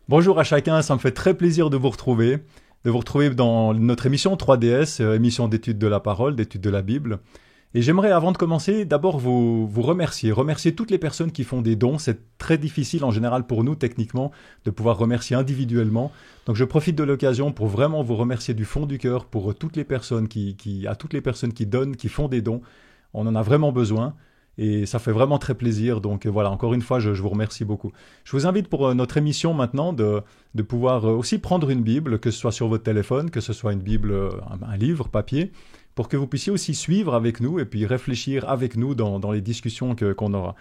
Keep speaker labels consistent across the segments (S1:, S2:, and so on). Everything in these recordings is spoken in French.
S1: Bonjour à chacun, ça me fait très plaisir de vous retrouver dans notre émission 3DS, émission d'études de la parole, d'études de la Bible. Et j'aimerais, avant de commencer, d'abord vous remercier toutes les personnes qui font des dons. C'est très difficile en général pour nous, techniquement, de pouvoir remercier individuellement. Donc je profite de l'occasion pour vraiment vous remercier du fond du cœur pour toutes les personnes à toutes les personnes qui donnent, qui font des dons. On en a vraiment besoin. Et ça fait vraiment très plaisir. Donc voilà, encore une fois, je vous remercie beaucoup. Je vous invite pour notre émission maintenant de pouvoir aussi prendre une Bible, que ce soit sur votre téléphone, que ce soit une Bible, un livre, papier, pour que vous puissiez aussi suivre avec nous et puis réfléchir avec nous dans les discussions qu'on aura.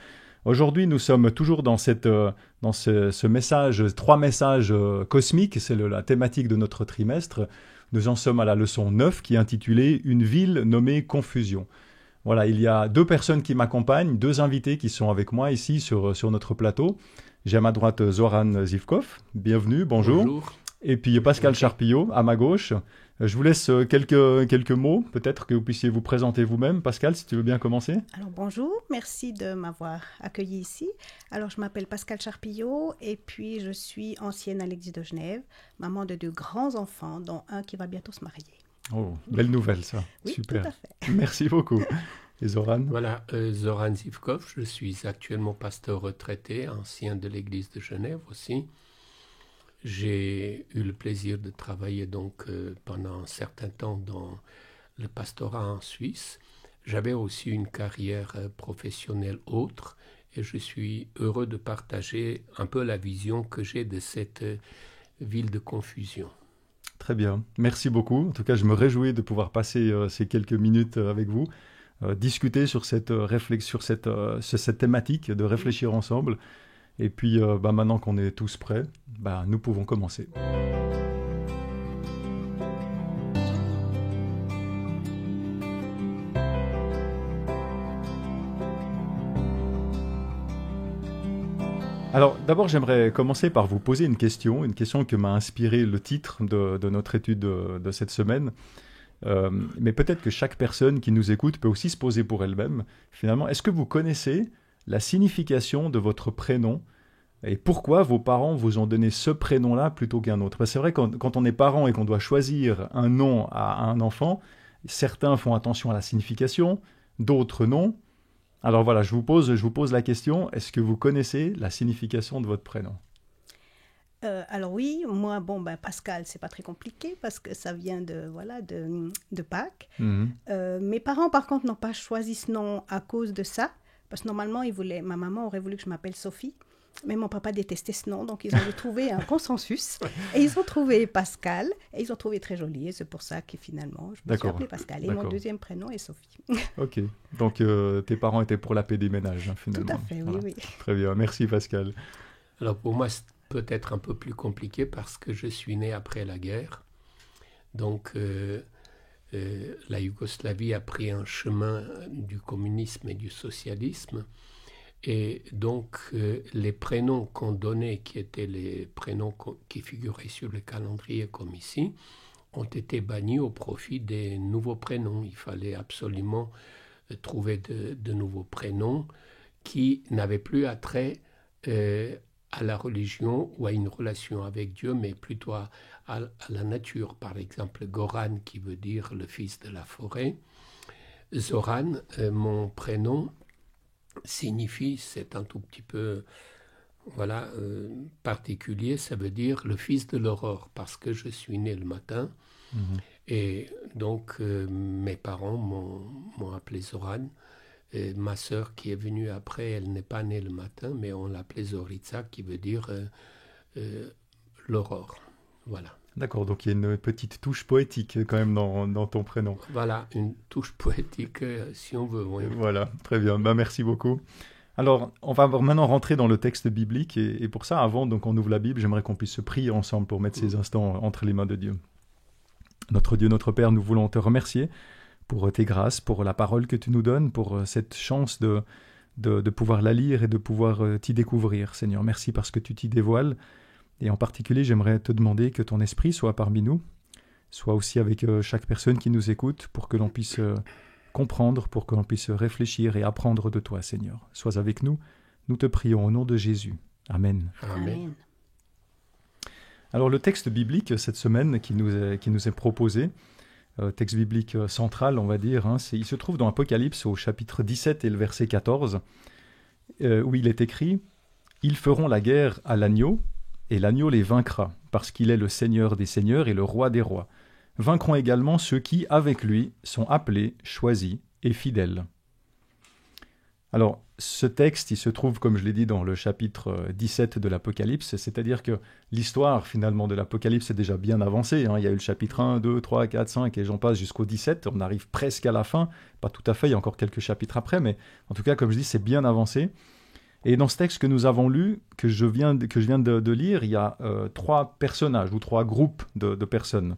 S1: Aujourd'hui, nous sommes toujours dans ce message, 3 messages cosmiques, c'est la thématique de notre trimestre. Nous en sommes à la leçon 9 qui est intitulée « Une ville nommée Confusion ». Voilà, il y a 2 personnes qui m'accompagnent, 2 invités qui sont avec moi ici sur notre plateau. J'ai à ma droite Zoran Zivkov, bienvenue, bonjour.
S2: Bonjour.
S1: Et puis Pascal Charpillot à ma gauche. Je vous laisse quelques mots, peut-être que vous puissiez vous présenter vous-même. Pascal, si tu veux bien commencer.
S3: Alors bonjour, merci de m'avoir accueilli ici. Alors je m'appelle Pascal Charpillot et puis je suis ancienne à l'Église de Genève, maman de 2 grands enfants, dont un qui va bientôt se marier.
S1: Oh, belle nouvelle ça.
S3: Oui,
S1: super.
S3: tout à fait.
S1: Merci beaucoup. Et Zoran?
S2: Voilà, Zoran Zivkov, je suis actuellement pasteur retraité, ancien de l'Église de Genève aussi. J'ai eu le plaisir de travailler donc pendant un certain temps dans le pastorat en Suisse. J'avais aussi une carrière professionnelle autre et je suis heureux de partager un peu la vision que j'ai de cette ville de confusion.
S1: Très bien, merci beaucoup. En tout cas, je me réjouis de pouvoir passer ces quelques minutes avec vous, discuter sur cette thématique, de réfléchir ensemble. Et puis, maintenant qu'on est tous prêts, nous pouvons commencer. Alors, d'abord, j'aimerais commencer par vous poser une question que m'a inspiré le titre de notre étude de cette semaine. Mais peut-être que chaque personne qui nous écoute peut aussi se poser pour elle-même. Finalement, est-ce que vous connaissez la signification de votre prénom et pourquoi vos parents vous ont donné ce prénom-là plutôt qu'un autre? Parce que c'est vrai, quand on est parent et qu'on doit choisir un nom à un enfant, certains font attention à la signification, d'autres non. Alors voilà, je vous pose la question, est-ce que vous connaissez la signification de votre prénom?
S3: Alors oui, moi, Pascal, c'est pas très compliqué parce que ça vient de Pâques. Mes parents, par contre, n'ont pas choisi ce nom à cause de ça, parce que normalement, ma maman aurait voulu que je m'appelle Sophie, mais mon papa détestait ce nom, donc ils ont trouvé un consensus, et ils ont trouvé Pascal, et ils ont trouvé très joli, et c'est pour ça que finalement, je me suis appelée Pascal, et mon deuxième prénom est Sophie.
S1: Ok, donc tes parents étaient pour la paix des ménages, finalement.
S3: Tout à fait,
S1: voilà.
S3: Oui.
S1: Très bien, merci Pascal.
S2: Alors pour moi, c'est peut-être un peu plus compliqué parce que je suis né après la guerre. Donc la Yougoslavie a pris un chemin du communisme et du socialisme. Et donc les prénoms qu'on donnait, qui étaient les prénoms qui figuraient sur le calendrier comme ici, ont été bannis au profit des nouveaux prénoms. Il fallait absolument trouver de nouveaux prénoms qui n'avaient plus attrait à la religion ou à une relation avec Dieu, mais plutôt à la nature. Par exemple, Goran, qui veut dire le fils de la forêt. Zoran, mon prénom, signifie, c'est un tout petit peu particulier, ça veut dire le fils de l'aurore, parce que je suis né le matin. Et donc mes parents m'ont appelé Zoran. Et ma sœur qui est venue après, elle n'est pas née le matin, mais on l'appelait Zorica, qui veut dire l'aurore. Voilà.
S1: D'accord, donc il y a une petite touche poétique quand même dans ton prénom.
S2: Voilà, une touche poétique si on veut. Oui.
S1: Voilà, très bien, merci beaucoup. Alors, on va maintenant rentrer dans le texte biblique et pour ça, avant donc on ouvre la Bible, j'aimerais qu'on puisse se prier ensemble pour mettre ces instants entre les mains de Dieu. Notre Dieu, notre Père, nous voulons te remercier pour tes grâces, pour la parole que tu nous donnes, pour cette chance de pouvoir la lire et de pouvoir t'y découvrir. Seigneur, merci parce que tu t'y dévoiles. Et en particulier, j'aimerais te demander que ton esprit soit parmi nous, soit aussi avec chaque personne qui nous écoute, pour que l'on puisse comprendre, pour que l'on puisse réfléchir et apprendre de toi, Seigneur. Sois avec nous, nous te prions au nom de Jésus. Amen.
S2: Amen.
S1: Alors le texte biblique cette semaine qui nous est proposé, texte biblique central on va dire, il se trouve dans Apocalypse au chapitre 17 et le verset 14, où il est écrit « Ils feront la guerre à l'agneau, et l'agneau les vaincra, parce qu'il est le Seigneur des seigneurs et le Roi des rois. Vaincront également ceux qui, avec lui, sont appelés, choisis et fidèles. » Alors, ce texte, il se trouve, comme je l'ai dit, dans le chapitre 17 de l'Apocalypse, c'est-à-dire que l'histoire, finalement, de l'Apocalypse est déjà bien avancée. Il y a eu le chapitre 1, 2, 3, 4, 5, et j'en passe jusqu'au 17. On arrive presque à la fin. Pas tout à fait, il y a encore quelques chapitres après, mais en tout cas, comme je dis, c'est bien avancé. Et dans ce texte que nous avons lu, que je viens de lire, il y a 3 personnages, ou 3 groupes de personnes,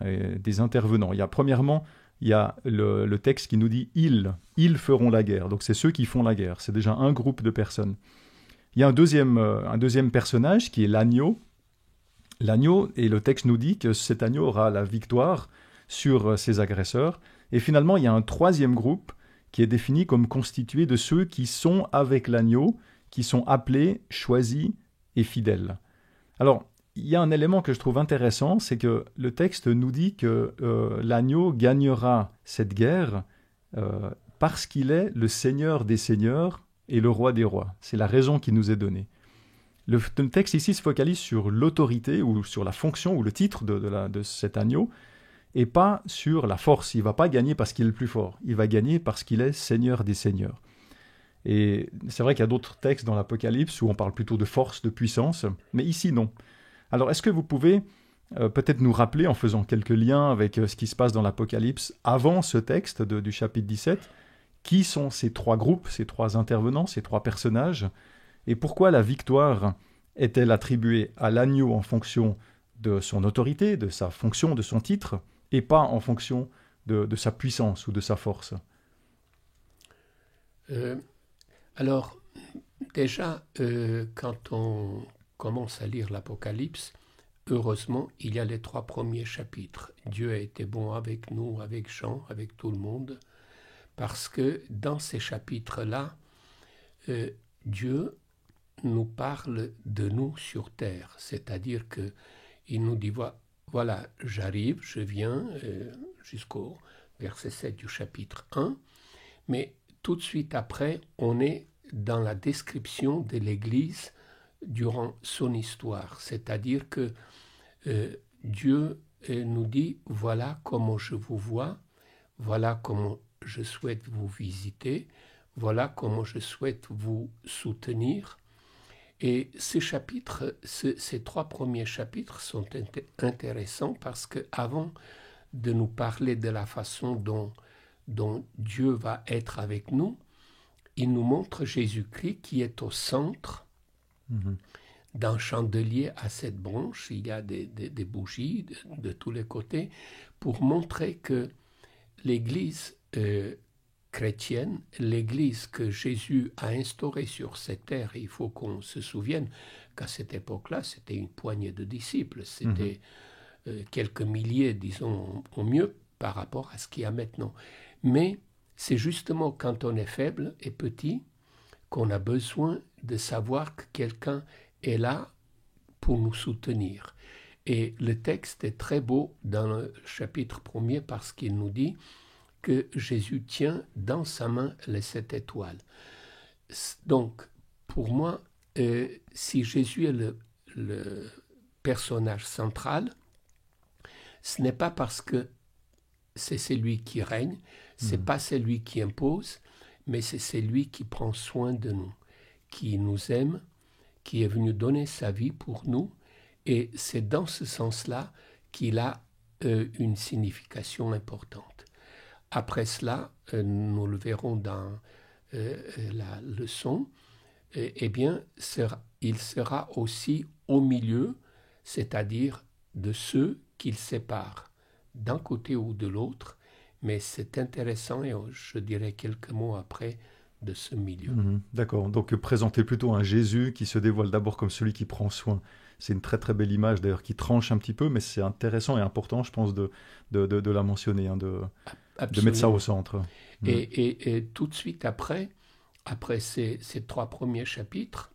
S1: des intervenants. Premièrement, il y a le texte qui nous dit « ils feront la guerre ». Donc c'est ceux qui font la guerre, c'est déjà un groupe de personnes. Il y a un deuxième personnage qui est l'agneau. L'agneau, et le texte nous dit que cet agneau aura la victoire sur ses agresseurs. Et finalement, il y a un troisième groupe qui est défini comme constitué de ceux qui sont avec l'agneau, qui sont appelés, choisis et fidèles. Alors, il y a un élément que je trouve intéressant, c'est que le texte nous dit que l'agneau gagnera cette guerre parce qu'il est le Seigneur des seigneurs et le Roi des rois. C'est la raison qui nous est donnée. Le texte ici se focalise sur l'autorité ou sur la fonction ou le titre de cet agneau et pas sur la force. Il ne va pas gagner parce qu'il est le plus fort. Il va gagner parce qu'il est Seigneur des seigneurs. Et c'est vrai qu'il y a d'autres textes dans l'Apocalypse où on parle plutôt de force, de puissance, mais ici non. Alors, est-ce que vous pouvez peut-être nous rappeler, en faisant quelques liens avec ce qui se passe dans l'Apocalypse avant ce texte du chapitre 17, qui sont ces 3 groupes, ces 3 intervenants, ces 3 personnages, et pourquoi la victoire est-elle attribuée à l'agneau en fonction de son autorité, de sa fonction, de son titre, et pas en fonction de sa puissance ou de sa force?
S2: Alors, déjà, quand on commence à lire l'Apocalypse, heureusement, il y a les 3 premiers chapitres. Dieu a été bon avec nous, avec Jean, avec tout le monde, parce que dans ces chapitres-là, Dieu nous parle de nous sur terre, c'est-à-dire qu'il nous dit, voilà, j'arrive, je viens, jusqu'au verset 7 du chapitre 1, mais tout de suite après, on est dans la description de l'Église durant son histoire, c'est-à-dire que Dieu nous dit « Voilà comment je vous vois, voilà comment je souhaite vous visiter, voilà comment je souhaite vous soutenir ». Et ces chapitres, ces 3 premiers chapitres sont intéressants parce qu'avant de nous parler de la façon dont Dieu va être avec nous, il nous montre Jésus-Christ qui est au centre d'un chandelier à 7 branches. Il y a des bougies de tous les côtés pour montrer que l'Église chrétienne, l'Église que Jésus a instaurée sur cette terre, il faut qu'on se souvienne qu'à cette époque-là, c'était une poignée de disciples, c'était quelques milliers, disons, au mieux, par rapport à ce qu'il y a maintenant. Mais c'est justement quand on est faible et petit qu'on a besoin de savoir que quelqu'un est là pour nous soutenir. Et le texte est très beau dans le chapitre 1er parce qu'il nous dit que Jésus tient dans sa main les 7 étoiles. Donc, pour moi, si Jésus est le personnage central, ce n'est pas parce que c'est celui qui règne, c'est pas celui qui impose, mais c'est celui qui prend soin de nous, qui nous aime, qui est venu donner sa vie pour nous, et c'est dans ce sens-là qu'il a une signification importante. Après cela, nous le verrons dans la leçon, eh bien, il sera aussi au milieu, c'est-à-dire de ceux qu'il sépare, d'un côté ou de l'autre, mais c'est intéressant et je dirai quelques mots après de ce milieu.
S1: D'accord, donc présenter plutôt un Jésus qui se dévoile d'abord comme celui qui prend soin. C'est une très très belle image d'ailleurs qui tranche un petit peu, mais c'est intéressant et important, je pense, de la mentionner, de mettre ça au centre.
S2: Et tout de suite après ces 3 premiers chapitres,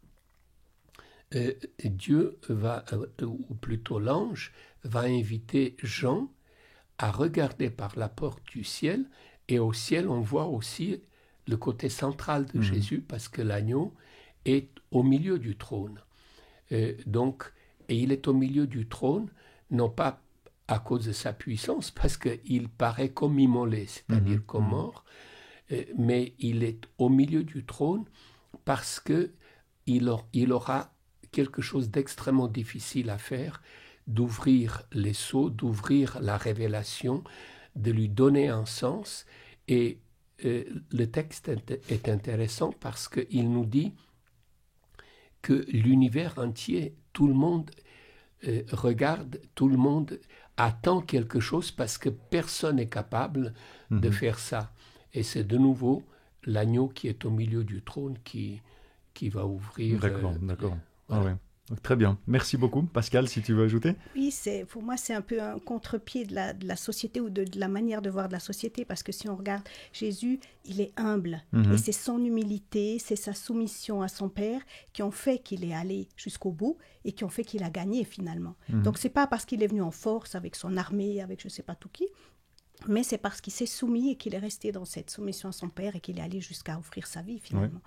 S2: Dieu va, ou plutôt l'ange, va inviter Jean à regarder par la porte du ciel, et au ciel on voit aussi le côté central de Jésus, parce que l'agneau est au milieu du trône. Et il est au milieu du trône, non pas à cause de sa puissance, parce qu'il paraît comme immolé, c'est-à-dire comme mort, mais il est au milieu du trône parce qu'il aura quelque chose d'extrêmement difficile à faire, d'ouvrir les sceaux, d'ouvrir la révélation, de lui donner un sens. Et le texte est intéressant parce qu'il nous dit que l'univers entier, tout le monde regarde, tout le monde attend quelque chose parce que personne n'est capable de faire ça. Et c'est de nouveau l'agneau qui est au milieu du trône qui va ouvrir.
S1: D'accord. Ah ouais. Donc, très bien. Merci beaucoup. Pascal, si tu veux ajouter.
S3: Oui, pour moi, c'est un peu un contre-pied de la société ou de la manière de voir de la société, parce que si on regarde Jésus, il est humble. Et c'est son humilité, c'est sa soumission à son Père qui ont fait qu'il est allé jusqu'au bout et qui ont fait qu'il a gagné finalement. Donc, c'est pas parce qu'il est venu en force avec son armée, avec je sais pas tout qui, mais c'est parce qu'il s'est soumis et qu'il est resté dans cette soumission à son Père et qu'il est allé jusqu'à offrir sa vie finalement.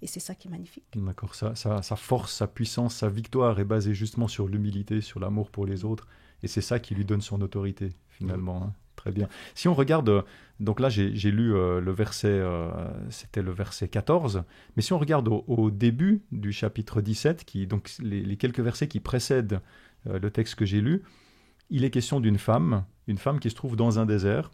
S3: Et c'est ça qui est magnifique.
S1: D'accord, sa force, sa puissance, sa victoire est basée justement sur l'humilité, sur l'amour pour les autres. Et c'est ça qui lui donne son autorité finalement. Hein. Très bien. Si on regarde, donc là j'ai lu le verset, c'était le verset 14, mais si on regarde au début du chapitre 17, donc les quelques versets qui précèdent le texte que j'ai lu, il est question d'une femme qui se trouve dans un désert.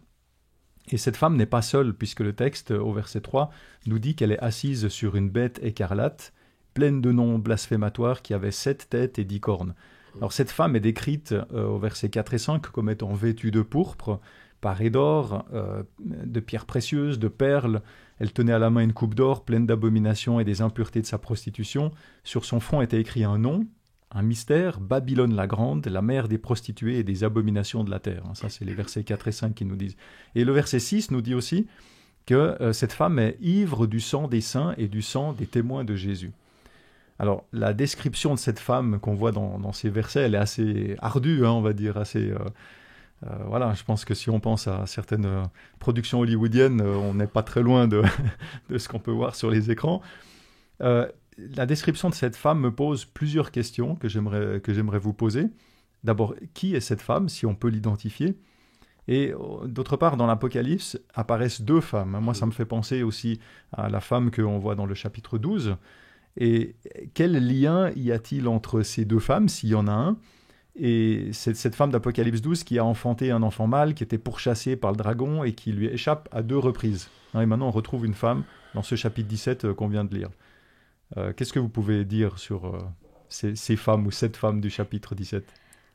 S1: Et cette femme n'est pas seule, puisque le texte, au verset 3, nous dit qu'elle est assise sur une bête écarlate, pleine de noms blasphématoires, qui avait 7 têtes et 10 cornes. Alors cette femme est décrite au verset 4 et 5 comme étant vêtue de pourpre, parée d'or, de pierres précieuses, de perles. Elle tenait à la main une coupe d'or pleine d'abominations et des impuretés de sa prostitution. Sur son front était écrit un nom, un mystère, Babylone la grande, la mère des prostituées et des abominations de la terre. Ça, c'est les versets 4 et 5 qui nous disent. Et le verset 6 nous dit aussi que cette femme est ivre du sang des saints et du sang des témoins de Jésus. Alors, la description de cette femme qu'on voit dans ces versets, elle est assez ardue, on va dire, assez... voilà, je pense que si on pense à certaines productions hollywoodiennes, on n'est pas très loin de ce qu'on peut voir sur les écrans. La description de cette femme me pose plusieurs questions que j'aimerais vous poser. D'abord, qui est cette femme, si on peut l'identifier ? Et d'autre part, dans l'Apocalypse, apparaissent 2 femmes. Moi, ça me fait penser aussi à la femme qu'on voit dans le chapitre 12. Et quel lien y a-t-il entre ces 2 femmes, s'il y en a un, et cette femme d'Apocalypse 12 qui a enfanté un enfant mâle, qui était pourchassé par le dragon et qui lui échappe à 2 reprises. Et maintenant, on retrouve une femme dans ce chapitre 17 qu'on vient de lire. Qu'est-ce que vous pouvez dire sur ces femmes ou cette femme du chapitre 17 ?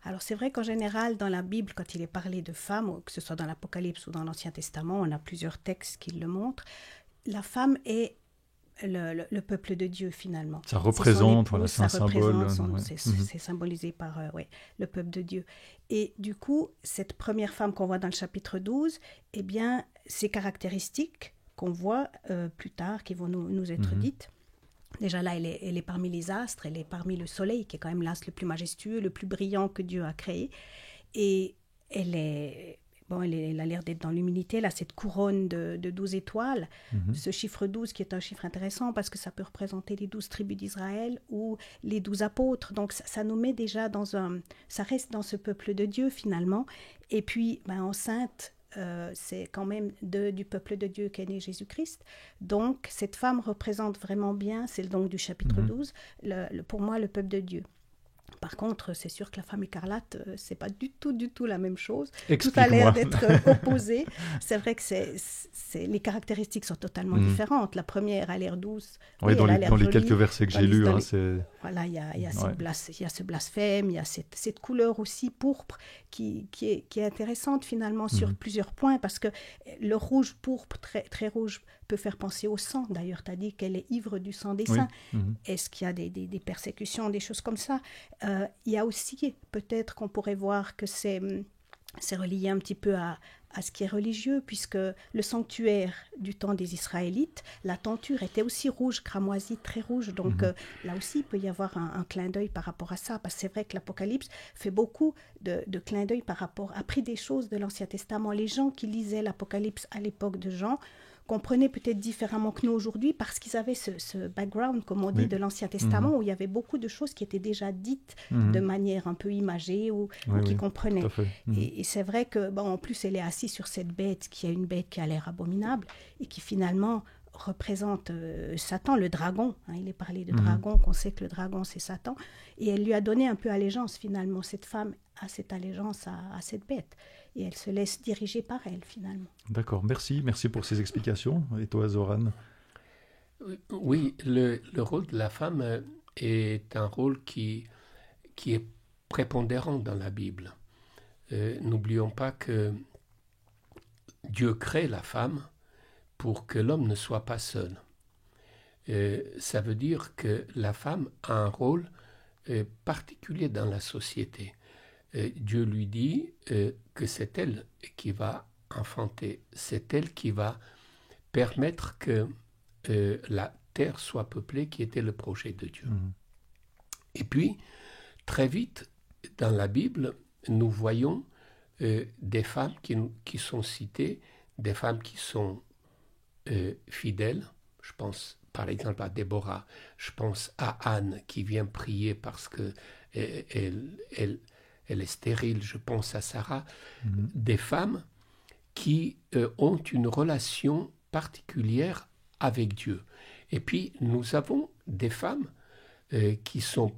S3: Alors c'est vrai qu'en général, dans la Bible, quand il est parlé de femmes, que ce soit dans l'Apocalypse ou dans l'Ancien Testament, on a plusieurs textes qui le montrent, la femme est le peuple de Dieu finalement.
S1: Ça représente, épouse, voilà, c'est un symbole.
S3: C'est symbolisé par le peuple de Dieu. Et du coup, cette première femme qu'on voit dans le chapitre 12, eh bien, ses caractéristiques qu'on voit plus tard, qui vont nous être dites. Déjà là, elle est parmi les astres, elle est parmi le soleil, qui est quand même l'astre le plus majestueux, le plus brillant que Dieu a créé. Et elle a l'air d'être dans l'humilité. Elle a cette couronne de 12 étoiles. Ce chiffre 12 qui est un chiffre intéressant parce que ça peut représenter les 12 tribus d'Israël ou les 12 apôtres. Donc ça nous met déjà ça reste dans ce peuple de Dieu finalement. Et puis, enceinte, c'est quand même du peuple de Dieu qu'est né Jésus-Christ. Donc, cette femme représente vraiment bien, c'est donc du chapitre 12, pour moi, le peuple de Dieu. Par contre, c'est sûr que la femme écarlate, c'est pas du tout la même chose. Tout a l'air d'être opposé. C'est vrai que les caractéristiques sont totalement différentes. La première a l'air douce.
S1: Oui, dans les quelques versets que j'ai lus, c'est...
S3: Voilà, il y a ce blasphème, il y a cette couleur aussi pourpre qui est intéressante finalement sur plusieurs points, parce que le rouge pourpre, très, très rouge, peut faire penser au sang. D'ailleurs, tu as dit qu'elle est ivre du sang des saints. Est-ce qu'il y a des persécutions, des choses comme ça? Il y a aussi, peut-être qu'on pourrait voir que c'est c'est relié un petit peu à ce qui est religieux, puisque le sanctuaire du temps des Israélites, la tenture était aussi rouge, cramoisie, très rouge. Donc là aussi, il peut y avoir un clin d'œil par rapport à ça, parce que c'est vrai que l'Apocalypse fait beaucoup de clins d'œil par rapport, a pris des choses de l'Ancien Testament. Les gens qui lisaient l'Apocalypse à l'époque de Jean comprenaient peut-être différemment que nous aujourd'hui, parce qu'ils avaient ce background, comme on dit, de l'Ancien Testament, où il y avait beaucoup de choses qui étaient déjà dites de manière un peu imagée, ou qui comprenaient. Et c'est vrai que, en plus, elle est assise sur cette bête, qui est une bête qui a l'air abominable, et qui finalement représente Satan, le dragon. Il est parlé de dragon, qu'on sait que le dragon, c'est Satan. Et elle lui a donné un peu allégeance, finalement. Cette femme a cette allégeance à cette bête. Et elle se laisse diriger par elle, finalement.
S1: D'accord, merci pour ces explications. Et toi, Zoran?
S2: Oui, le rôle de la femme est un rôle qui est prépondérant dans la Bible. N'oublions pas que Dieu crée la femme pour que l'homme ne soit pas seul. Ça veut dire que la femme a un rôle particulier dans la société. Dieu lui dit que c'est elle qui va enfanter, c'est elle qui va permettre que la terre soit peuplée, qui était le projet de Dieu. Et puis, très vite, dans la Bible, nous voyons des femmes qui sont citées, des femmes qui sont fidèles. Je pense par exemple à Déborah, je pense à Anne qui vient prier parce que elle est stérile, je pense à Sarah, des femmes qui ont une relation particulière avec Dieu. Et puis, nous avons des femmes qui sont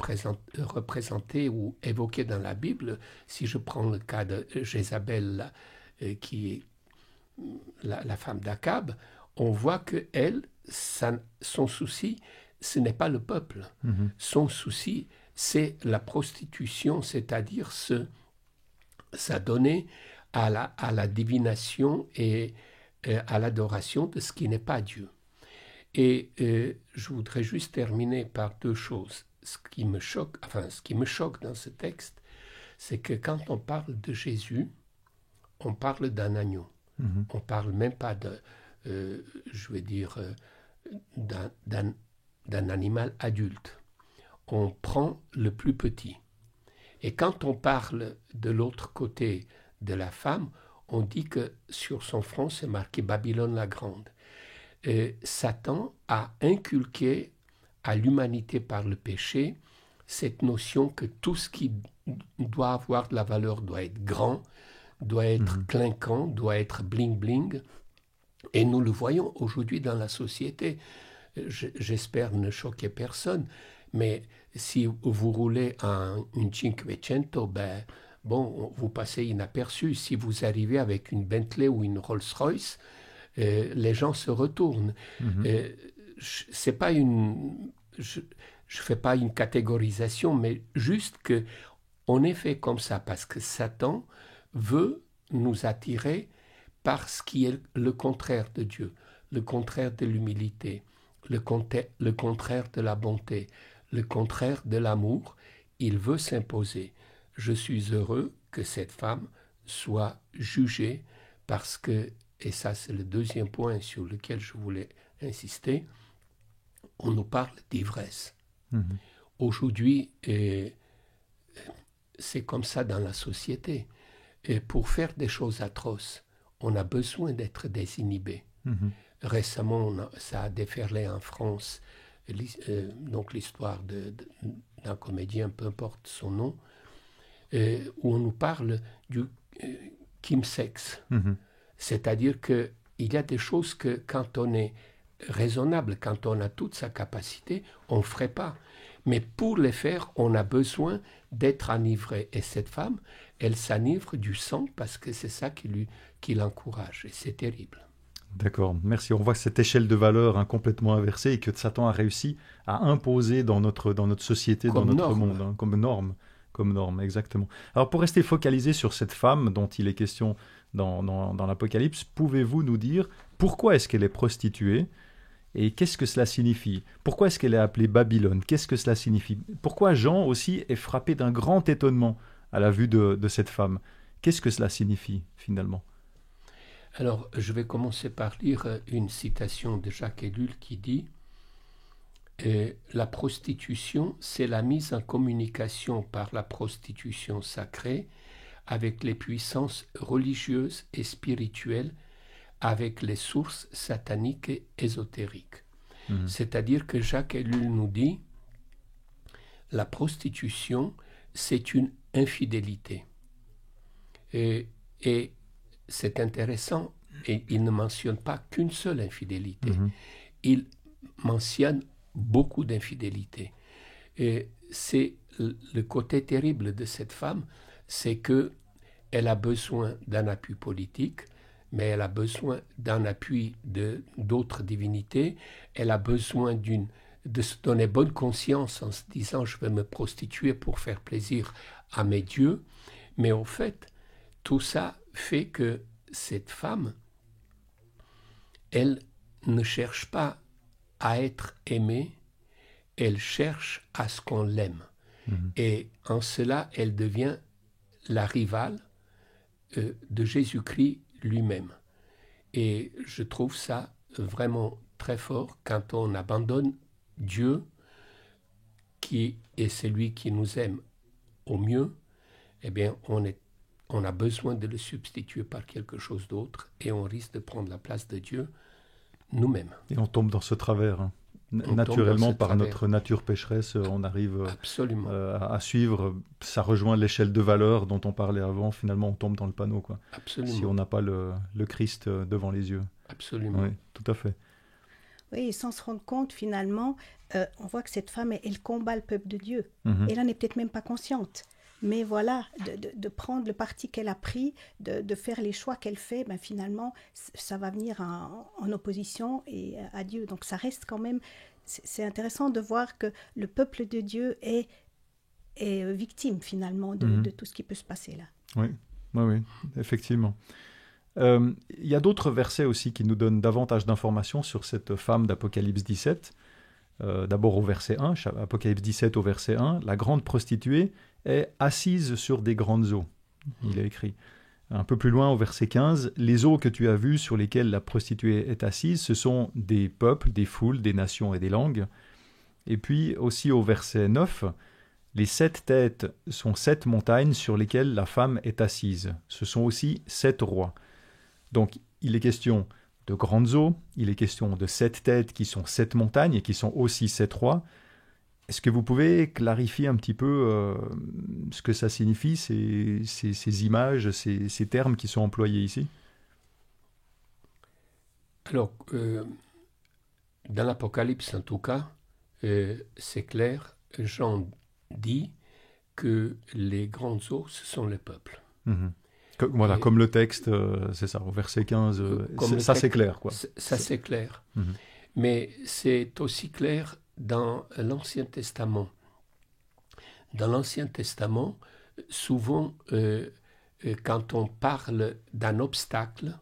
S2: représentées ou évoquées dans la Bible. Si je prends le cas de Jézabel, qui est la femme d'Akab, on voit qu'elle, son souci, ce n'est pas le peuple. Son souci, c'est la prostitution, c'est-à-dire s'adonner à la divination et à l'adoration de ce qui n'est pas Dieu. Et je voudrais juste terminer par deux choses. Ce qui me choque dans ce texte, c'est que quand on parle de Jésus, on parle d'un agneau. On ne parle même pas d'un animal adulte. On prend le plus petit. Et quand on parle de l'autre côté de la femme, on dit que sur son front, c'est marqué Babylone la Grande. Satan a inculqué à l'humanité par le péché cette notion que tout ce qui doit avoir de la valeur doit être grand, doit être clinquant, doit être bling-bling. Et nous le voyons aujourd'hui dans la société. J'espère ne choquer personne, mais si vous roulez une Cinquecento, vous passez inaperçu. Si vous arrivez avec une Bentley ou une Rolls-Royce, les gens se retournent. C'est pas je fais pas une catégorisation, mais juste que on est fait comme ça parce que Satan veut nous attirer par ce qui est le contraire de Dieu, le contraire de l'humilité, le contraire de la bonté, le contraire de l'amour. Il veut s'imposer. Je suis heureux que cette femme soit jugée parce que, et ça c'est le deuxième point sur lequel je voulais insister, on nous parle d'ivresse. Aujourd'hui, c'est comme ça dans la société. Et pour faire des choses atroces, on a besoin d'être désinhibé. Récemment, ça a déferlé en France, donc l'histoire d'un comédien, peu importe son nom, où on nous parle du chemsex. C'est-à-dire qu'il y a des choses que quand on est raisonnable, quand on a toute sa capacité, on ne ferait pas. Mais pour les faire, on a besoin d'être enivré. Et cette femme, elle s'enivre du sang parce que c'est ça qui l'encourage. Et c'est terrible.
S1: D'accord, merci. On voit cette échelle de valeurs complètement inversée et que Satan a réussi à imposer dans notre société,
S2: comme
S1: dans notre
S2: norme.
S1: monde, comme norme, exactement. Alors pour rester focalisé sur cette femme dont il est question dans l'Apocalypse, pouvez-vous nous dire pourquoi est-ce qu'elle est prostituée et qu'est-ce que cela signifie? Pourquoi est-ce qu'elle est appelée Babylone? Qu'est-ce que cela signifie? Pourquoi Jean aussi est frappé d'un grand étonnement à la vue de cette femme? Qu'est-ce que cela signifie finalement?
S2: Alors, je vais commencer par lire une citation de Jacques Ellul qui dit « La prostitution, c'est la mise en communication par la prostitution sacrée avec les puissances religieuses et spirituelles, avec les sources sataniques et ésotériques. » C'est-à-dire que Jacques Ellul nous dit « La prostitution, c'est une infidélité. » Et c'est intéressant, et il ne mentionne pas qu'une seule infidélité. Il mentionne beaucoup d'infidélités. Et c'est le côté terrible de cette femme, c'est qu'elle a besoin d'un appui politique, mais elle a besoin d'un appui d'autres divinités. Elle a besoin de se donner bonne conscience en se disant « je vais me prostituer pour faire plaisir à mes dieux ». Mais en fait, tout ça fait que cette femme, elle ne cherche pas à être aimée, elle cherche à ce qu'on l'aime. Et en cela, elle devient la rivale de Jésus-Christ lui-même. Et je trouve ça vraiment très fort quand on abandonne Dieu, qui est celui qui nous aime au mieux. Eh bien, on a besoin de le substituer par quelque chose d'autre et on risque de prendre la place de Dieu nous-mêmes.
S1: Et on tombe dans ce travers. Naturellement, par notre nature pécheresse, on arrive à suivre. Ça rejoint l'échelle de valeur dont on parlait avant. Finalement, on tombe dans le panneau, quoi.
S2: Absolument.
S1: Si on n'a pas le Christ devant les yeux.
S2: Absolument.
S1: Oui, tout à fait.
S3: Oui, et sans se rendre compte, finalement, on voit que cette femme, elle combat le peuple de Dieu. Elle n'en est peut-être même pas consciente. Mais voilà, de prendre le parti qu'elle a pris, de faire les choix qu'elle fait, ben finalement, ça va venir en opposition à Dieu. Donc ça reste quand même, c'est intéressant de voir que le peuple de Dieu est victime finalement de tout ce qui peut se passer là.
S1: Oui, effectivement. Il y a d'autres versets aussi qui nous donnent davantage d'informations sur cette femme d'Apocalypse 17. D'abord au verset 1, Apocalypse 17 au verset 1, la grande prostituée est assise sur des grandes eaux. Il est écrit. Un peu plus loin au verset 15, les eaux que tu as vues sur lesquelles la prostituée est assise, ce sont des peuples, des foules, des nations et des langues. Et puis aussi au verset 9, les 7 têtes sont 7 montagnes sur lesquelles la femme est assise. Ce sont aussi 7 rois. Donc il est question de grandes eaux, il est question de 7 têtes qui sont 7 montagnes et qui sont aussi 7 rois. Est-ce que vous pouvez clarifier un petit peu ce que ça signifie, ces images, ces termes qui sont employés ici?
S2: Alors, dans l'Apocalypse en tout cas, c'est clair, Jean dit que les grandes eaux, ce sont les peuples.
S1: Voilà, comme le texte, c'est ça, au verset 15, ça c'est clair, quoi.
S2: Ça c'est clair. Mais c'est aussi clair dans l'Ancien Testament. Dans l'Ancien Testament, souvent, quand on parle d'un obstacle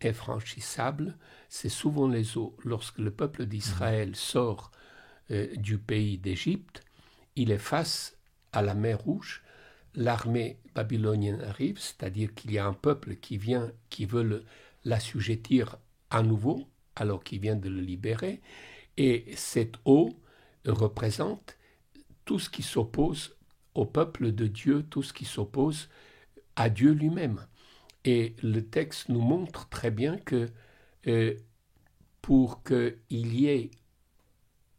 S2: infranchissable, c'est souvent les eaux. Lorsque le peuple d'Israël sort du pays d'Égypte, il est face à la mer Rouge. L'armée babylonienne arrive, c'est-à-dire qu'il y a un peuple qui veut l'assujettir à nouveau, alors qu'il vient de le libérer. Et cette eau représente tout ce qui s'oppose au peuple de Dieu, tout ce qui s'oppose à Dieu lui-même. Et le texte nous montre très bien que pour qu'il y ait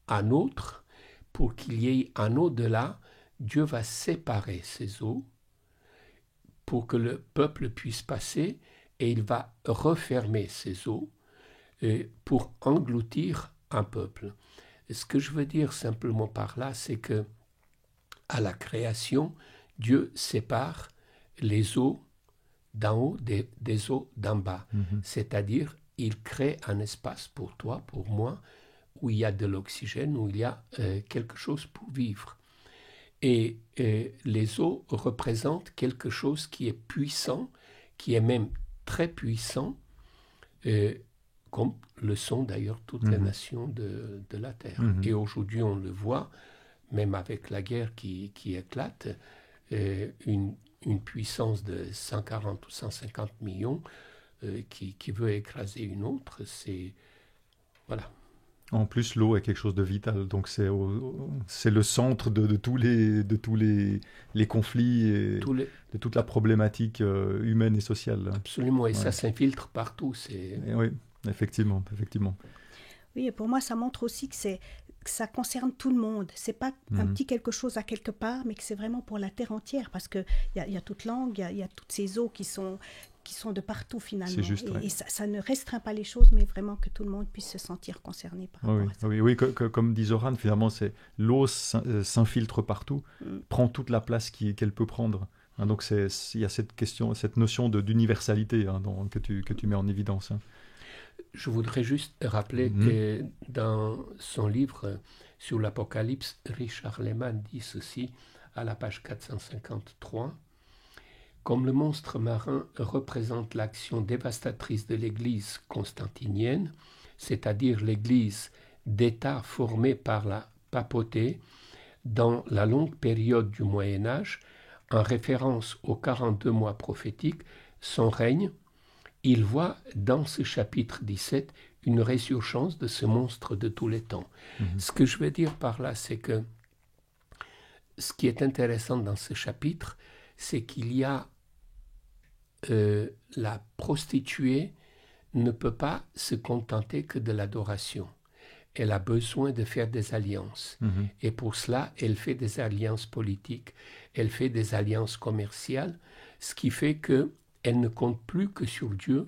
S2: un autre, pour qu'il y ait un au-delà, Dieu va séparer ces eaux pour que le peuple puisse passer et il va refermer ces eaux pour engloutir un peuple. Et ce que je veux dire simplement par là, c'est que à la création, Dieu sépare les eaux d'en haut des eaux d'en bas. C'est-à-dire, il crée un espace pour toi, pour moi, où il y a de l'oxygène, où il y a quelque chose pour vivre. Et les eaux représentent quelque chose qui est puissant, qui est même très puissant, comme le sont d'ailleurs toutes les nations de la Terre. Et aujourd'hui, on le voit, même avec la guerre qui éclate, une une puissance de 140 ou 150 millions qui veut écraser une autre, c'est... Voilà.
S1: En plus, l'eau est quelque chose de vital, donc c'est le centre de tous les conflits et de toute la problématique humaine et sociale.
S2: Absolument, et ça s'infiltre partout.
S1: Oui, effectivement.
S3: Oui, et pour moi, ça montre aussi que ça concerne tout le monde. C'est pas un petit quelque chose à quelque part, mais que c'est vraiment pour la terre entière, parce qu'il y a toute langue, il y a toutes ces eaux qui sont de partout finalement.
S1: C'est juste,
S3: et ça ne restreint pas les choses, mais vraiment que tout le monde puisse se sentir concerné par rapport à ça.
S1: Oui, comme dit Zoran, finalement, l'eau s'infiltre partout, prend toute la place qu'elle peut prendre. Hein, donc il y a cette notion d'universalité que tu mets en évidence. Hein.
S2: Je voudrais juste rappeler que dans son livre sur l'Apocalypse, Richard Lehmann dit ceci à la page 453. Comme le monstre marin représente l'action dévastatrice de l'Église constantinienne, c'est-à-dire l'Église d'État formée par la papauté dans la longue période du Moyen-Âge, en référence aux 42 mois prophétiques, son règne, il voit dans ce chapitre 17 une résurgence de ce monstre de tous les temps. Ce que je veux dire par là, c'est que ce qui est intéressant dans ce chapitre, c'est qu'il y a la prostituée ne peut pas se contenter que de l'adoration. Elle a besoin de faire des alliances. Et pour cela, elle fait des alliances politiques, elle fait des alliances commerciales, ce qui fait qu'elle ne compte plus que sur Dieu,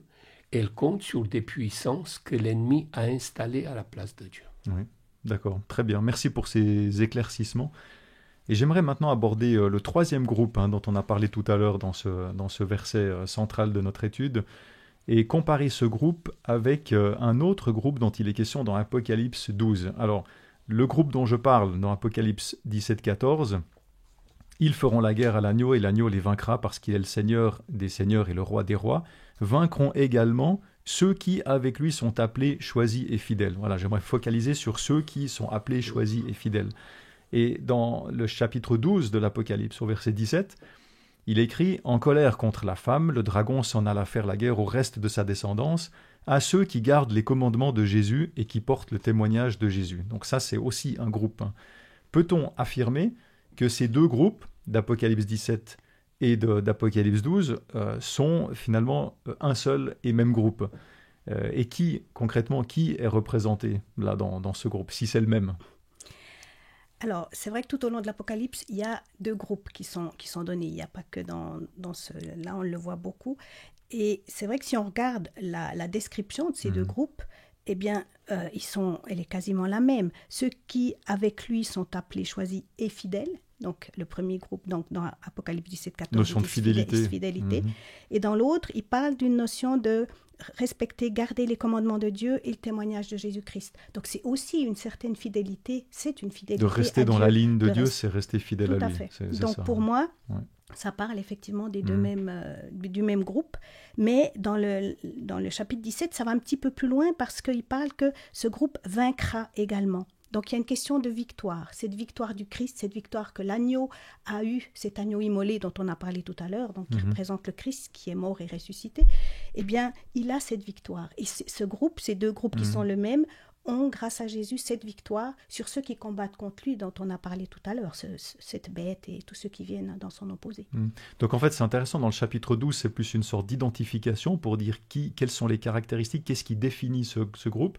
S2: elle compte sur des puissances que l'ennemi a installées à la place de Dieu.
S1: Oui, d'accord, très bien. Merci pour ces éclaircissements. Et j'aimerais maintenant aborder le troisième groupe dont on a parlé tout à l'heure dans ce verset central de notre étude, et comparer ce groupe avec un autre groupe dont il est question dans Apocalypse 12. Alors, le groupe dont je parle dans Apocalypse 17-14, ils feront la guerre à l'agneau et l'agneau les vaincra parce qu'il est le Seigneur des seigneurs et le roi des rois, vaincront également ceux qui avec lui sont appelés, choisis et fidèles. Voilà, j'aimerais focaliser sur ceux qui sont appelés, choisis et fidèles. Et dans le chapitre 12 de l'Apocalypse, au verset 17, il écrit « En colère contre la femme, le dragon s'en alla faire la guerre au reste de sa descendance, à ceux qui gardent les commandements de Jésus et qui portent le témoignage de Jésus. » Donc ça, c'est aussi un groupe. Peut-on affirmer que ces deux groupes, d'Apocalypse 17 et d'Apocalypse 12, sont finalement un seul et même groupe? Et concrètement, qui est représenté là dans ce groupe, si c'est le même?
S3: Alors, c'est vrai que tout au long de l'Apocalypse, il y a deux groupes qui sont donnés. Il n'y a pas que dans ce... Là, on le voit beaucoup. Et c'est vrai que si on regarde la description de ces deux groupes, eh bien, elle est quasiment la même. Ceux qui, avec lui, sont appelés, choisis et fidèles. Donc, le premier groupe, donc, dans Apocalypse 17-14,
S1: notion de fidélité.
S3: Et dans l'autre, il parle d'une notion de respecter, garder les commandements de Dieu et le témoignage de Jésus-Christ. Donc, c'est aussi une certaine fidélité. C'est une fidélité
S1: de rester dans la ligne de Dieu, c'est rester fidèle à lui.
S3: Tout à fait. Donc, pour moi, ça parle effectivement des du même groupe. Mais dans le chapitre 17, ça va un petit peu plus loin parce qu'il parle que ce groupe vaincra également. Donc, il y a une question de victoire. Cette victoire du Christ, cette victoire que l'agneau a eue, cet agneau immolé dont on a parlé tout à l'heure, donc qui représente le Christ qui est mort et ressuscité, eh bien, il a cette victoire. Et ces deux groupes qui sont le même, ont, grâce à Jésus, cette victoire sur ceux qui combattent contre lui, dont on a parlé tout à l'heure, cette bête et tous ceux qui viennent dans son opposé.
S1: Donc, en fait, c'est intéressant. Dans le chapitre 12, c'est plus une sorte d'identification pour dire quelles sont les caractéristiques, qu'est-ce qui définit ce groupe.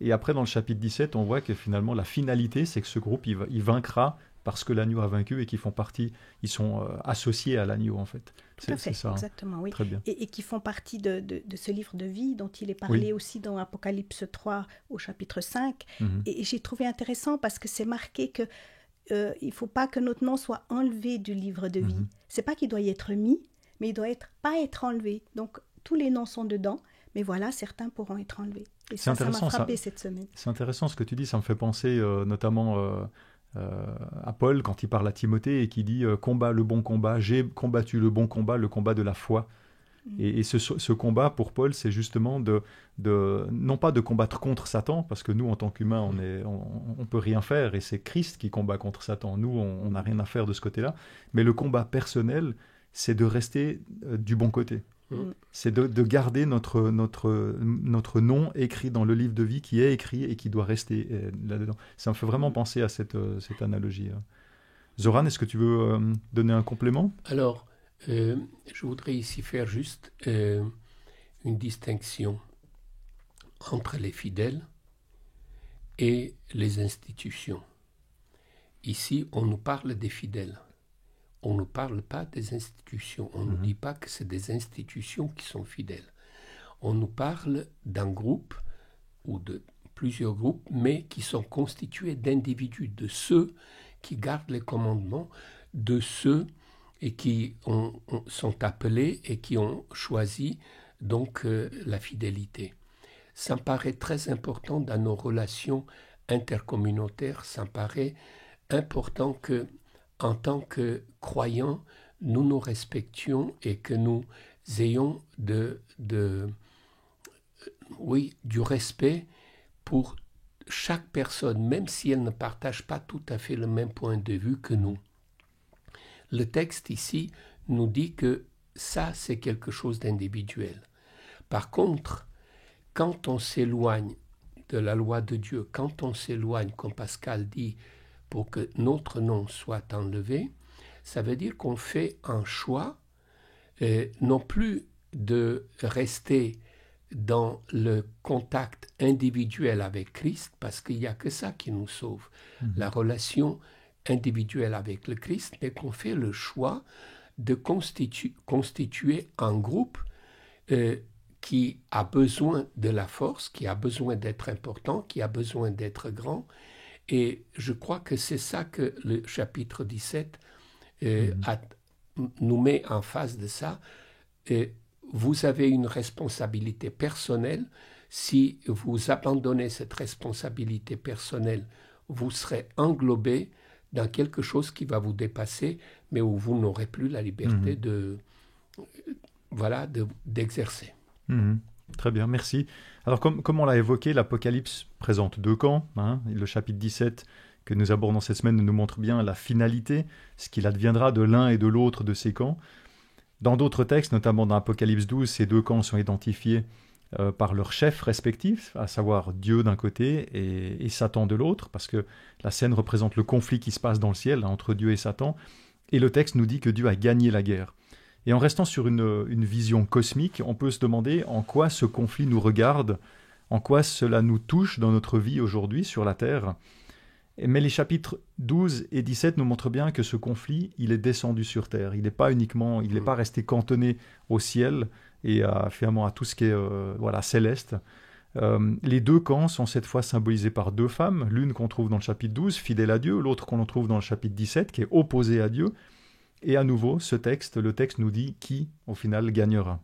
S1: Et après, dans le chapitre 17, on voit que finalement, la finalité, c'est que ce groupe, il vaincra parce que l'agneau a vaincu et qu'ils font partie, ils sont associés à l'agneau, en fait.
S3: Tout à fait,
S1: ça,
S3: exactement, oui.
S1: Très bien.
S3: Et qui font partie de ce livre de vie dont il est parlé aussi dans Apocalypse 3 au chapitre 5. Et j'ai trouvé intéressant parce que c'est marqué que il ne faut pas que notre nom soit enlevé du livre de vie. C'est pas qu'il doit y être mis, mais il doit pas être enlevé. Donc, tous les noms sont dedans, mais voilà, certains pourront être enlevés. Et ça m'a frappé cette semaine.
S1: C'est intéressant ce que tu dis, ça me fait penser notamment à Paul quand il parle à Timothée et qui dit « Combat le bon combat, j'ai combattu le bon combat, le combat de la foi ». Et ce combat pour Paul, c'est justement non pas de combattre contre Satan, parce que nous, en tant qu'humains, on peut rien faire, et c'est Christ qui combat contre Satan. Nous, on n'a rien à faire de ce côté-là. Mais le combat personnel, c'est de rester du bon côté. C'est de garder notre nom écrit dans le livre de vie qui est écrit et qui doit rester là-dedans. Ça me fait vraiment penser à cette analogie. Zoran, est-ce que tu veux donner un complément ?
S2: Alors, je voudrais ici faire juste une distinction entre les fidèles et les institutions. Ici, on nous parle des fidèles. On ne parle pas des institutions. On ne dit pas que c'est des institutions qui sont fidèles. On nous parle d'un groupe ou de plusieurs groupes, mais qui sont constitués d'individus, de ceux qui gardent les commandements, de ceux et qui sont appelés et qui ont choisi donc la fidélité. Ça me paraît très important dans nos relations intercommunautaires. Ça me paraît important que en tant que croyants, nous nous respections et que nous ayons du respect pour chaque personne, même si elle ne partage pas tout à fait le même point de vue que nous. Le texte ici nous dit que ça, c'est quelque chose d'individuel. Par contre, quand on s'éloigne de la loi de Dieu, quand on s'éloigne, comme Pascal dit, pour que notre nom soit enlevé, ça veut dire qu'on fait un choix, non plus de rester dans le contact individuel avec Christ, parce qu'il n'y a que ça qui nous sauve, la relation individuelle avec le Christ, mais qu'on fait le choix de constituer un groupe qui a besoin de la force, qui a besoin d'être important, qui a besoin d'être grand. Et je crois que c'est ça que le chapitre 17 nous met en face de ça. Vous avez une responsabilité personnelle. Si vous abandonnez cette responsabilité personnelle, vous serez englobé dans quelque chose qui va vous dépasser, mais où vous n'aurez plus la liberté d'exercer.
S1: Très bien, merci. Alors, comme on l'a évoqué, l'Apocalypse présente deux camps. Le chapitre 17 que nous abordons cette semaine nous montre bien la finalité, ce qu'il adviendra de l'un et de l'autre de ces camps. Dans d'autres textes, notamment dans Apocalypse 12, ces deux camps sont identifiés par leurs chefs respectifs, à savoir Dieu d'un côté et Satan de l'autre, parce que la scène représente le conflit qui se passe dans le ciel entre Dieu et Satan. Et le texte nous dit que Dieu a gagné la guerre. Et en restant sur une vision cosmique, on peut se demander en quoi ce conflit nous regarde, en quoi cela nous touche dans notre vie aujourd'hui sur la Terre. Mais les chapitres 12 et 17 nous montrent bien que ce conflit, il est descendu sur Terre. Il n'est pas resté cantonné au ciel et finalement à tout ce qui est céleste. Les deux camps sont cette fois symbolisés par deux femmes, l'une qu'on trouve dans le chapitre 12, fidèle à Dieu, l'autre qu'on trouve dans le chapitre 17, qui est opposée à Dieu. Et à nouveau, le texte nous dit qui, au final, gagnera.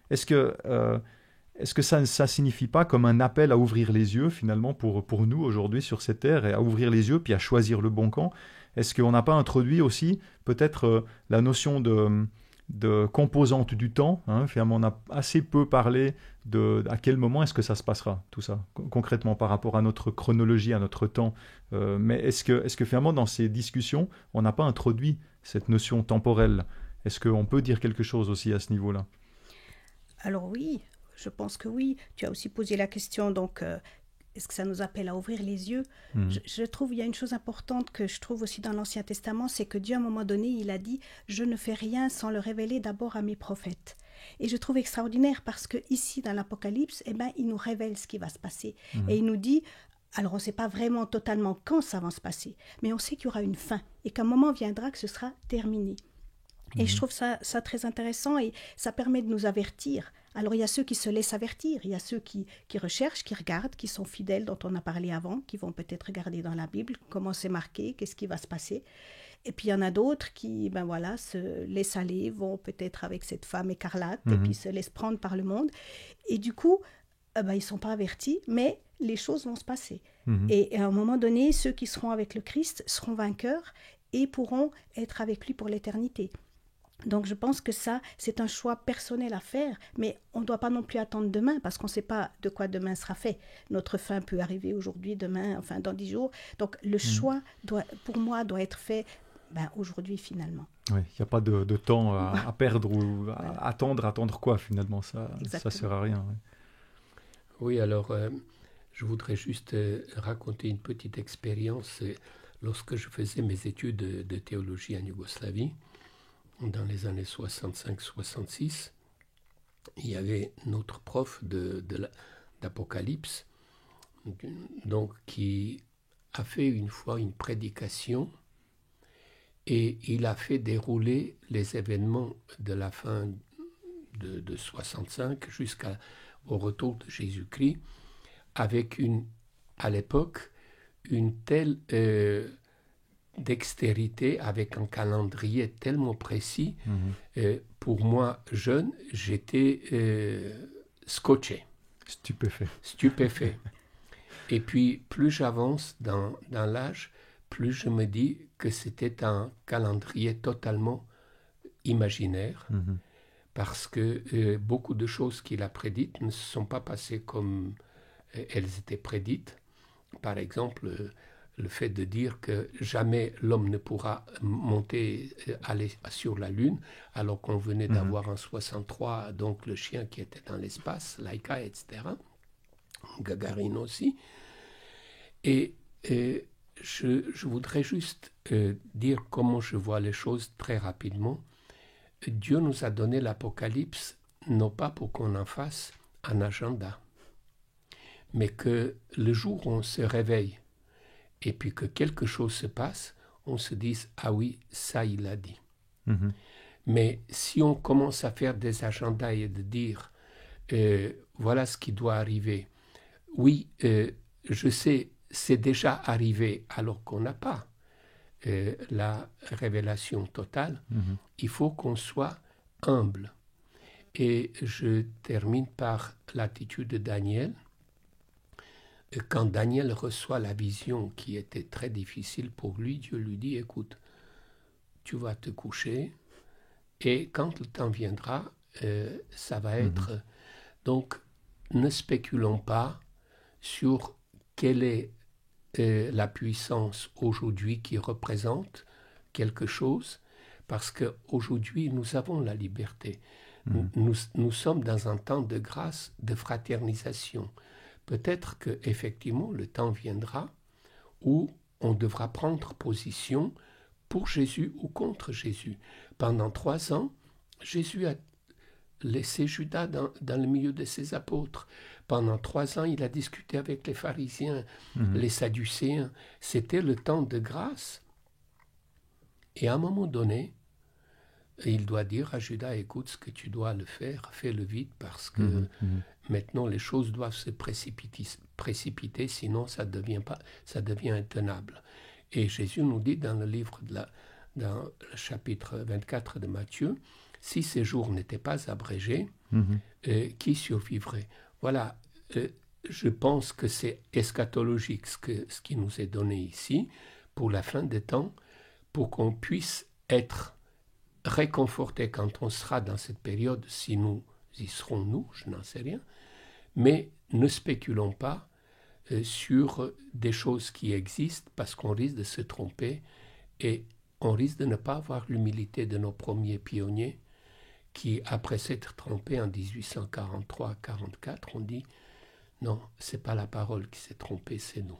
S1: Est-ce que ça signifie pas comme un appel à ouvrir les yeux, finalement, pour nous, aujourd'hui, sur cette terre, et à ouvrir les yeux, puis à choisir le bon camp ? Est-ce qu'on n'a pas introduit aussi, peut-être, la notion de composante du temps, finalement, on a assez peu parlé à quel moment est-ce que ça se passera, tout ça, concrètement, par rapport à notre chronologie, à notre temps. Mais est-ce que finalement, dans ces discussions, on n'a pas introduit cette notion temporelle ? Est-ce qu'on peut dire quelque chose aussi à ce niveau-là ?
S3: Alors oui, je pense que oui. Tu as aussi posé la question, donc, est-ce que ça nous appelle à ouvrir les yeux ? Je trouve, il y a une chose importante que je trouve aussi dans l'Ancien Testament, c'est que Dieu, à un moment donné, il a dit « Je ne fais rien sans le révéler d'abord à mes prophètes ». Et je trouve extraordinaire parce que ici, dans l'Apocalypse, il nous révèle ce qui va se passer. Et il nous dit, alors on ne sait pas vraiment totalement quand ça va se passer, mais on sait qu'il y aura une fin et qu'un moment viendra que ce sera terminé. Et je trouve ça très intéressant et ça permet de nous avertir. Alors il y a ceux qui se laissent avertir, il y a ceux qui recherchent, qui regardent, qui sont fidèles, dont on a parlé avant, qui vont peut-être regarder dans la Bible comment c'est marqué, qu'est-ce qui va se passer. Et puis il y en a d'autres qui se laissent aller, vont peut-être avec cette femme écarlate et puis se laissent prendre par le monde. Et du coup, ils ne sont pas avertis, mais les choses vont se passer. Et à un moment donné, ceux qui seront avec le Christ seront vainqueurs et pourront être avec lui pour l'éternité. Donc je pense que ça, c'est un choix personnel à faire, mais on ne doit pas non plus attendre demain, parce qu'on ne sait pas de quoi demain sera fait. Notre fin peut arriver aujourd'hui, demain, enfin dans 10 jours. Donc le choix, pour moi, doit être fait aujourd'hui finalement.
S1: Oui, il n'y a pas de temps à perdre ou à attendre quoi finalement, ça ne sert à rien.
S2: Oui, alors je voudrais juste raconter une petite expérience. Lorsque je faisais mes études de théologie en Yougoslavie, dans les années 65-66, il y avait notre prof d'Apocalypse, donc, qui a fait une fois une prédication et il a fait dérouler les événements de la fin de 65 jusqu'au retour de Jésus-Christ avec à l'époque une telle dextérité, avec un calendrier tellement précis. Pour moi, jeune, j'étais scotché. Stupéfait. Et puis, plus j'avance dans l'âge, plus je me dis que c'était un calendrier totalement imaginaire, parce que beaucoup de choses qu'il a prédites ne se sont pas passées comme elles étaient prédites. Par exemple, le fait de dire que jamais l'homme ne pourra aller sur la Lune, alors qu'on venait d'avoir en 63, donc le chien qui était dans l'espace, Laika, etc., Gagarin aussi. Et je voudrais juste dire comment je vois les choses très rapidement. Dieu nous a donné l'Apocalypse, non pas pour qu'on en fasse un agenda, mais que le jour où on se réveille et puis que quelque chose se passe, on se dise « Ah oui, ça il a dit ». Mais si on commence à faire des agendas et de dire « Voilà ce qui doit arriver », oui, je sais, c'est déjà arrivé alors qu'on n'a pas la révélation totale, il faut qu'on soit humble. Et je termine par l'attitude de Daniel. Quand Daniel reçoit la vision qui était très difficile pour lui, Dieu lui dit, écoute, tu vas te coucher et quand le temps viendra, ça va être... Donc, ne spéculons pas sur quelle est la puissance aujourd'hui qui représente quelque chose, parce qu'aujourd'hui, nous avons la liberté. Nous sommes dans un temps de grâce, de fraternisation. Peut-être qu'effectivement, le temps viendra où on devra prendre position pour Jésus ou contre Jésus. Pendant 3 ans, Jésus a laissé Judas dans le milieu de ses apôtres. Pendant 3 ans, il a discuté avec les pharisiens, les sadducéens. C'était le temps de grâce. Et à un moment donné, il doit dire à Judas, écoute, ce que tu dois le faire, fais-le vite, parce que maintenant les choses doivent se précipiter, sinon ça devient intenable. Et Jésus nous dit dans le livre, dans le chapitre 24 de Matthieu, si ces jours n'étaient pas abrégés, qui survivrait? Voilà, je pense que c'est eschatologique ce qui nous est donné ici, pour la fin des temps, pour qu'on puisse être réconforté quand on sera dans cette période, si nous y serons, nous, je n'en sais rien, mais ne spéculons pas sur des choses qui existent, parce qu'on risque de se tromper et on risque de ne pas avoir l'humilité de nos premiers pionniers qui, après s'être trompés en 1843-44, ont dit non, c'est pas la parole qui s'est trompée, c'est nous.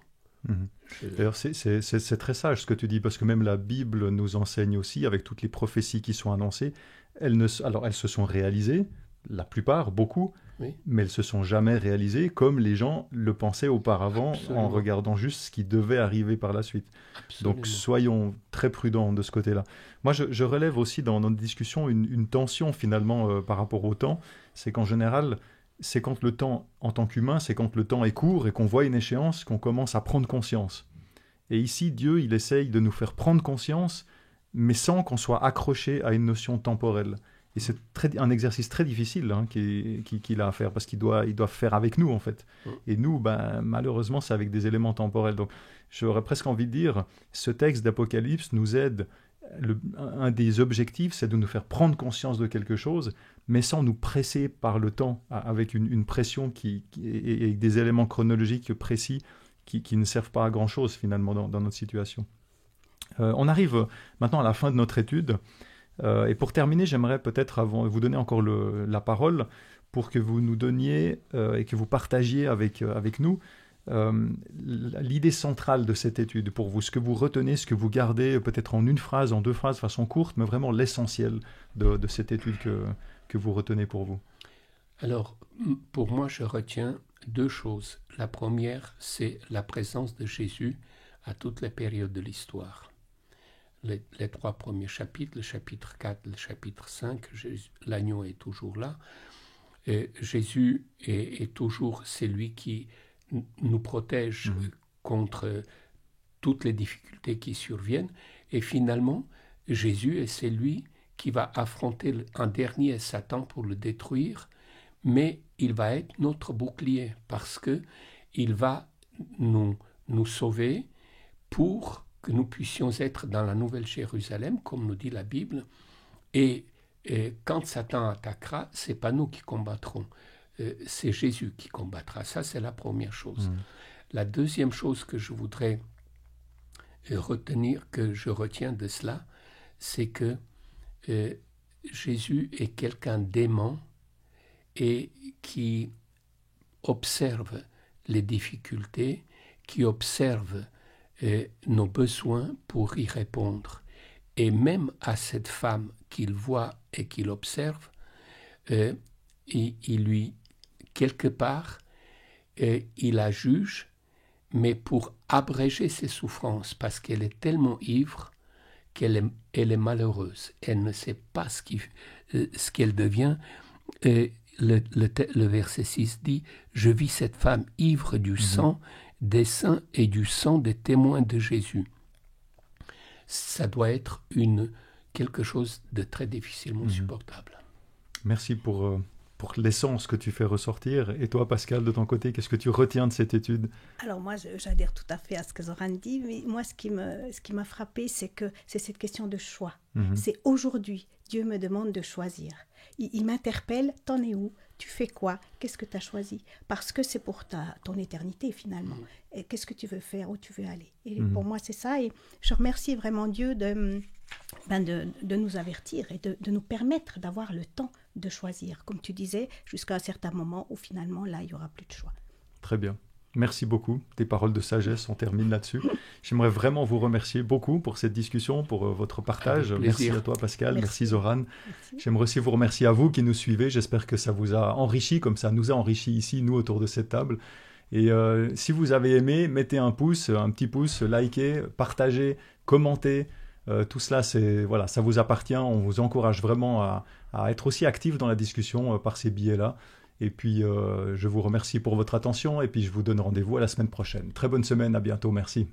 S1: D'ailleurs, c'est très sage ce que tu dis, parce que même la Bible nous enseigne aussi, avec toutes les prophéties qui sont annoncées, elles se sont réalisées, la plupart, beaucoup,
S2: oui,
S1: mais elles se sont jamais réalisées comme les gens le pensaient auparavant. Absolument. En regardant juste ce qui devait arriver par la suite.
S2: Absolument.
S1: Donc soyons très prudents de ce côté-là. Moi, je relève aussi dans notre discussion une tension finalement par rapport au temps. C'est qu'en général, c'est quand le temps, en tant qu'humain, c'est quand le temps est court et qu'on voit une échéance qu'on commence à prendre conscience. Et ici, Dieu, il essaye de nous faire prendre conscience, mais sans qu'on soit accroché à une notion temporelle. Et c'est un exercice très difficile qu'il a à faire, parce qu'il doit faire avec nous, en fait. Et nous, malheureusement, c'est avec des éléments temporels. Donc, j'aurais presque envie de dire, ce texte d'Apocalypse nous aide. Un des objectifs, c'est de nous faire prendre conscience de quelque chose, mais sans nous presser par le temps, avec une pression et des éléments chronologiques précis qui ne servent pas à grand-chose, finalement, dans notre situation. On arrive maintenant à la fin de notre étude. Et pour terminer, j'aimerais peut-être vous donner encore la parole pour que vous nous donniez et que vous partagiez avec nous l'idée centrale de cette étude pour vous, ce que vous retenez, ce que vous gardez, peut-être en une phrase, en deux phrases, de façon courte, mais vraiment l'essentiel de cette étude que vous retenez pour vous.
S2: Alors, pour moi, je retiens deux choses. La première, c'est la présence de Jésus à toutes les périodes de l'histoire. Les trois premiers chapitres, le chapitre 4, le chapitre 5, l'agneau est toujours là. Et Jésus est toujours celui qui nous protège contre toutes les difficultés qui surviennent. Et finalement, Jésus est celui qui va affronter un dernier Satan pour le détruire, mais il va être notre bouclier parce qu'il va nous sauver pour que nous puissions être dans la Nouvelle Jérusalem, comme nous dit la Bible. Et quand Satan attaquera, ce n'est pas nous qui combattrons, c'est Jésus qui combattra. Ça, c'est la première chose. La deuxième chose que je voudrais retenir, que je retiens de cela, c'est que Jésus est quelqu'un d'aimant et qui observe les difficultés, qui observe nos besoins pour y répondre. Et même à cette femme qu'il voit et qu'il observe, il lui, quelque part, il la juge, mais pour abréger ses souffrances, parce qu'elle est tellement ivre qu'elle est malheureuse. Elle ne sait pas ce qu'elle devient. Le verset 6 dit « Je vis cette femme ivre du sang des saints et du sang des témoins de Jésus ». Ça doit être quelque chose de très difficilement supportable.
S1: Merci pour l'essence que tu fais ressortir. Et toi, Pascal, de ton côté, qu'est-ce que tu retiens de cette étude?
S3: Alors moi, j'adhère tout à fait à ce que Zoran dit, mais moi, ce qui m'a frappé, c'est cette question de choix. C'est aujourd'hui, Dieu me demande de choisir. Il m'interpelle, t'en es où? Tu fais quoi? Qu'est-ce que tu as choisi? Parce que c'est pour ton éternité, finalement. Et qu'est-ce que tu veux faire? Où tu veux aller? Et pour moi, c'est ça. Et je remercie vraiment Dieu de nous avertir et de nous permettre d'avoir le temps de choisir. Comme tu disais, jusqu'à un certain moment où finalement, là, il n'y aura plus de choix.
S1: Très bien. Merci beaucoup. Tes paroles de sagesse, on termine là-dessus. J'aimerais vraiment vous remercier beaucoup pour cette discussion, pour votre partage. Merci à toi, Pascal. Merci Zoran.
S3: Merci.
S1: J'aimerais aussi vous remercier à vous qui nous suivez. J'espère que ça vous a enrichi, comme ça nous a enrichi ici, nous, autour de cette table. Et si vous avez aimé, mettez un petit pouce, likez, partagez, commentez. Tout cela, ça vous appartient. On vous encourage vraiment à être aussi actif dans la discussion par ces biais-là. Et puis, je vous remercie pour votre attention et puis je vous donne rendez-vous à la semaine prochaine. Très bonne semaine, à bientôt, merci.